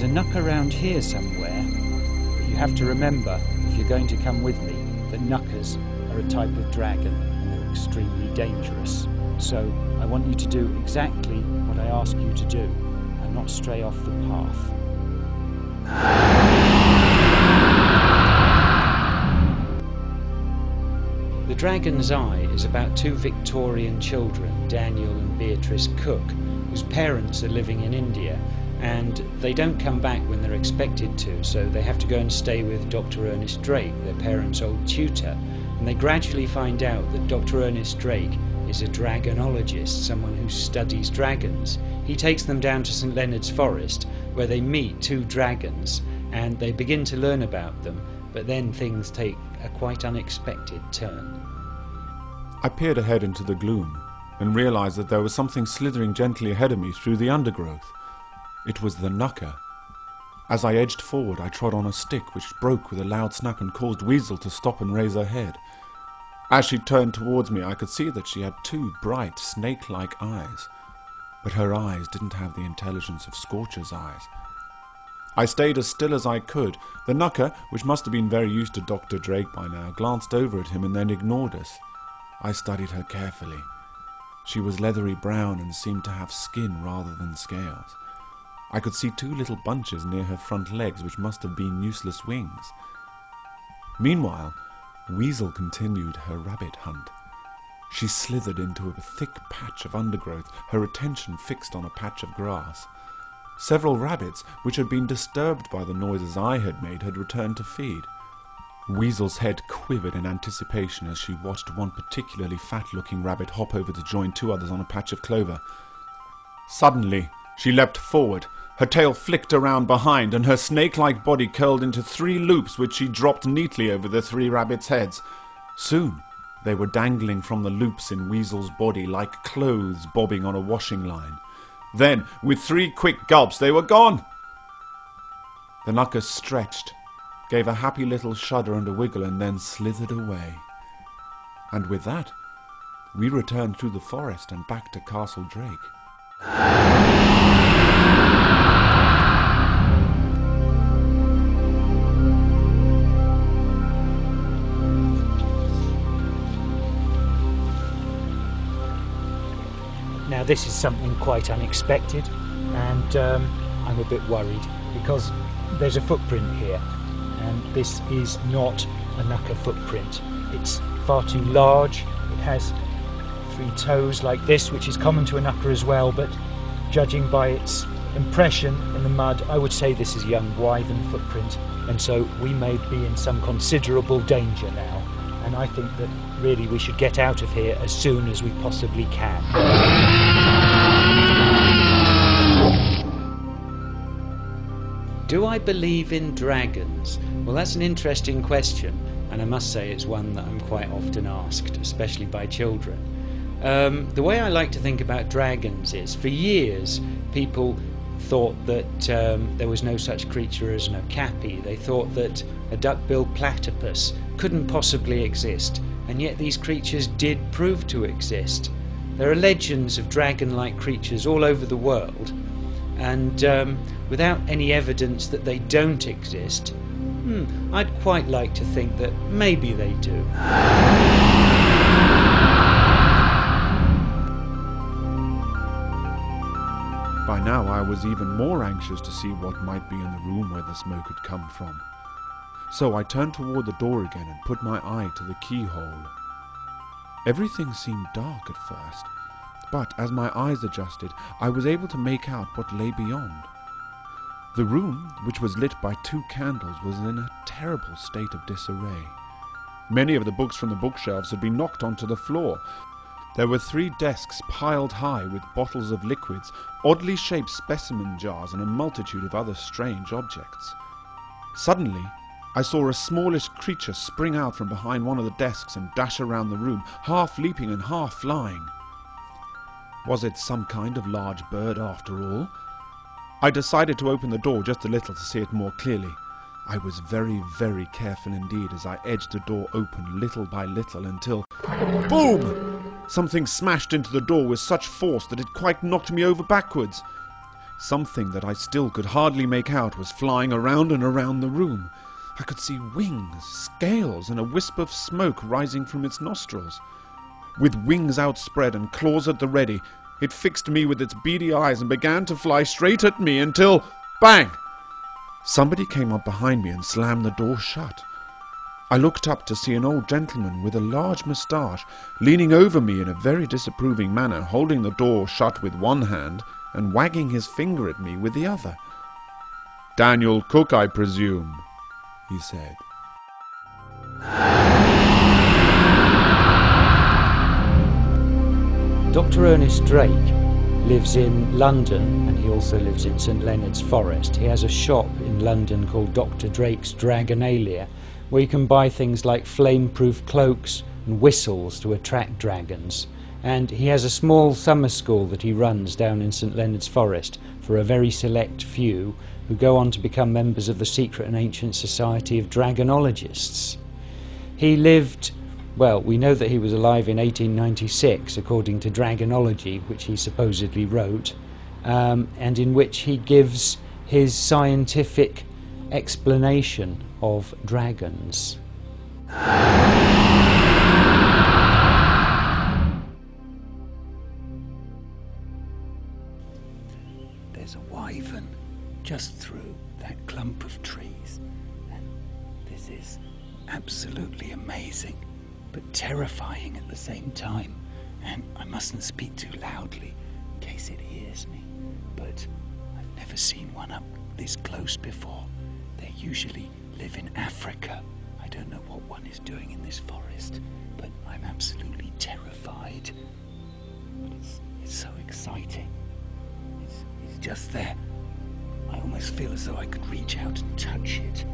There's a knucker around here somewhere, but you have to remember, if you're going to come with me, that knuckers are a type of dragon and they're extremely dangerous. So I want you to do exactly what I ask you to do and not stray off the path. The Dragon's Eye is about two Victorian children, Daniel and Beatrice Cook, whose parents are living in India, and they don't come back when they're expected to, so they have to go and stay with Dr. Ernest Drake, their parents' old tutor, and they gradually find out that Dr. Ernest Drake is a dragonologist, someone who studies dragons. He takes them down to St. Leonard's Forest, where they meet two dragons, and they begin to learn about them, but then things take a quite unexpected turn. I peered ahead into the gloom and realized that there was something slithering gently ahead of me through the undergrowth. It was the knucker. As I edged forward, I trod on a stick which broke with a loud snap and caused Weasel to stop and raise her head. As she turned towards me, I could see that she had two bright, snake-like eyes, but her eyes didn't have the intelligence of Scorcher's eyes. I stayed as still as I could. The knucker, which must have been very used to Dr. Drake by now, glanced over at him and then ignored us. I studied her carefully. She was leathery brown and seemed to have skin rather than scales. I could see two little bunches near her front legs which must have been useless wings. Meanwhile, Weasel continued her rabbit hunt. She slithered into a thick patch of undergrowth, her attention fixed on a patch of grass. Several rabbits, which had been disturbed by the noises I had made, had returned to feed. Weasel's head quivered in anticipation as she watched one particularly fat-looking rabbit hop over to join two others on a patch of clover. Suddenly, she leapt forward. Her tail flicked around behind, and her snake-like body curled into three loops which she dropped neatly over the three rabbits' heads. Soon, they were dangling from the loops in Weasel's body like clothes bobbing on a washing line. Then, with three quick gulps, they were gone. The knucker stretched, gave a happy little shudder and a wiggle, and then slithered away. And with that, we returned through the forest and back to Castle Drake. Now this is something quite unexpected, and I'm a bit worried because there's a footprint here, and this is not a knucker footprint. It's far too large. It has three toes like this, which is common to a knucker as well, but judging by its impression in the mud, I would say this is a young wyvern footprint, and so we may be in some considerable danger now. And I think that really we should get out of here as soon as we possibly can. Do I believe in dragons? Well, that's an interesting question, and I must say it's one that I'm quite often asked, especially by children. The way I like to think about dragons is, for years, people thought that there was no such creature as an okapi. They thought that a duck-billed platypus couldn't possibly exist, and yet these creatures did prove to exist. There are legends of dragon-like creatures all over the world, and without any evidence that they don't exist, I'd quite like to think that maybe they do. By now I was even more anxious to see what might be in the room where the smoke had come from. So I turned toward the door again and put my eye to the keyhole. Everything seemed dark at first, but as my eyes adjusted, I was able to make out what lay beyond. The room, which was lit by two candles, was in a terrible state of disarray. Many of the books from the bookshelves had been knocked onto the floor. There were 3 desks piled high with bottles of liquids, oddly shaped specimen jars, and a multitude of other strange objects. Suddenly, I saw a smallish creature spring out from behind one of the desks and dash around the room, half leaping and half flying. Was it some kind of large bird after all? I decided to open the door just a little to see it more clearly. I was very, very careful indeed as I edged the door open little by little until, boom! Something smashed into the door with such force that it quite knocked me over backwards. Something that I still could hardly make out was flying around and around the room. I could see wings, scales, and a wisp of smoke rising from its nostrils. With wings outspread and claws at the ready, it fixed me with its beady eyes and began to fly straight at me until, bang! Somebody came up behind me and slammed the door shut. I looked up to see an old gentleman with a large moustache leaning over me in a very disapproving manner, holding the door shut with one hand and wagging his finger at me with the other. "Daniel Cook, I presume," he said. Dr. Ernest Drake lives in London, and he also lives in St Leonard's Forest. He has a shop in London called Dr. Drake's Dragonalia, where you can buy things like flame-proof cloaks and whistles to attract dragons. And he has a small summer school that he runs down in St Leonard's Forest for a very select few who go on to become members of the secret and ancient society of dragonologists. He lived, well, we know that he was alive in 1896 according to Dragonology, which he supposedly wrote, and in which he gives his scientific explanation of dragons. There's a wyvern just through that clump of trees, and this is absolutely amazing, but terrifying at the same time. And I mustn't speak too loudly in case it hears me, but I've never seen one up this close before. They usually live in Africa. I don't know what one is doing in this forest, but I'm absolutely terrified. But it's so exciting. It's just there. I almost feel as though I could reach out and touch it.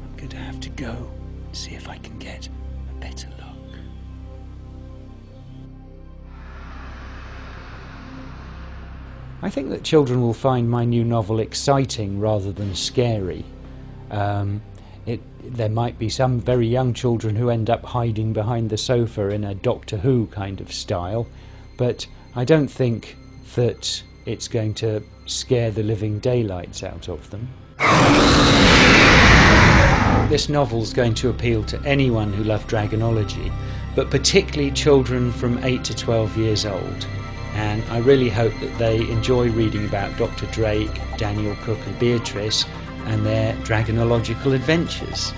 I'm going to have to go and see if I can get a better look. I think that children will find my new novel exciting rather than scary. There might be some very young children who end up hiding behind the sofa in a Doctor Who kind of style, but I don't think that it's going to scare the living daylights out of them. This novel's going to appeal to anyone who loves dragonology, but particularly children from 8 to 12 years old. And I really hope that they enjoy reading about Dr. Drake, Daniel Cook and Beatrice and their dragonological adventures.